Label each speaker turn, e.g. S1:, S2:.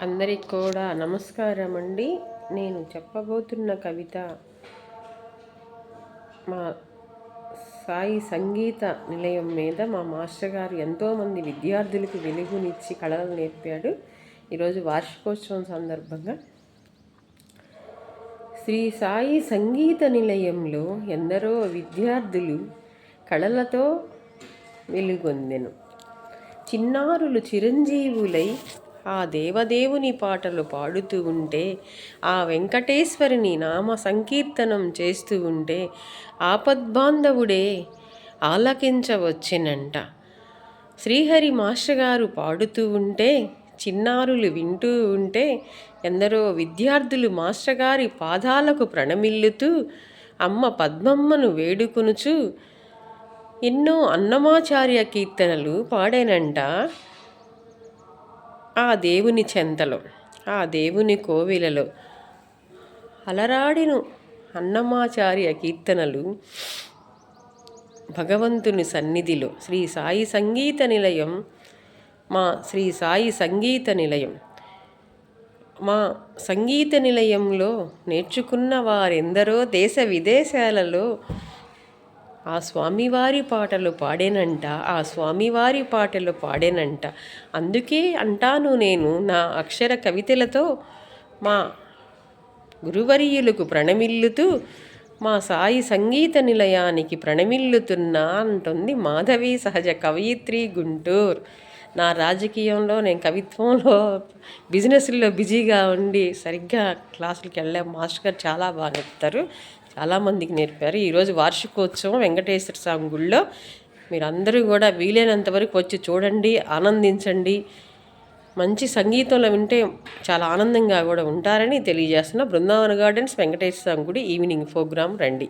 S1: అందరికి కూడా నమస్కారం అండి. నేను చెప్పబోతున్న కవిత మా సాయి సంగీత నిలయం మీద మా మాస్టర్ గారు ఎంతోమంది విద్యార్థులకు వెలుగునిచ్చి కళలు నేర్పాడు. ఈరోజు వార్షికోత్సవం సందర్భంగా శ్రీ సాయి సంగీత నిలయంలో ఎందరో విద్యార్థులు కళలతో వెలుగొందెను. చిన్నారులు చిరంజీవులై ఆ దేవదేవుని పాటలు పాడుతూ ఉంటే, ఆ వెంకటేశ్వరుని నామ సంకీర్తనం చేస్తూ ఉంటే ఆపద్బాంధవుడే ఆలకించవచ్చెనంట. శ్రీహరి మాస్టర్ గారు పాడుతూ ఉంటే చిన్నారులు వింటూ ఉంటే ఎందరో విద్యార్థులు మాస్టర్ గారి పాదాలకు ప్రణమిల్లుతూ అమ్మ పద్మమ్మను వేడుకొనుచు ఎన్నో అన్నమాచార్య కీర్తనలు పాడేనంట. ఆ దేవుని చెంతలో, ఆ దేవుని కోవిలలో అలరాడిను అన్నమాచార్య కీర్తనలు భగవంతుని సన్నిధిలో శ్రీ సాయి సంగీత నిలయం, మా శ్రీ సాయి సంగీత నిలయం, మా సంగీత నిలయంలో నేర్చుకున్న వారెందరో దేశ విదేశాలలో ఆ స్వామివారి పాటలు పాడేనంట. ఆ స్వామివారి పాటలు పాడేనంట. అందుకే అంటాను నేను నా అక్షర కవితలతో మా గురువర్యులకు ప్రణమిల్లుతూ మా సాయి సంగీత నిలయానికి ప్రణమిల్లుతున్నా అంటుంది మాధవి సహజ కవయిత్రి గుంటూరు. నా రాజకీయంలో, నేను కవిత్వంలో, బిజినెస్లో బిజీగా ఉండి సరిగ్గా క్లాసులకు వెళ్ళే మాస్టర్ గారు చాలా బాగా నేర్పుతారు. చాలామందికి నేర్పారు. ఈరోజు వార్షికోత్సవం వెంకటేశ్వర స్వామి గుళ్ళో మీరందరూ కూడా వీలైనంత వరకు వచ్చి చూడండి, ఆనందించండి. మంచి సంగీతంలో వింటే చాలా ఆనందంగా కూడా ఉంటారని తెలియజేస్తున్నా. బృందావన గార్డెన్స్ వెంకటేశ్వర స్వామి గుడి ఈవినింగ్ ప్రోగ్రాం రండి.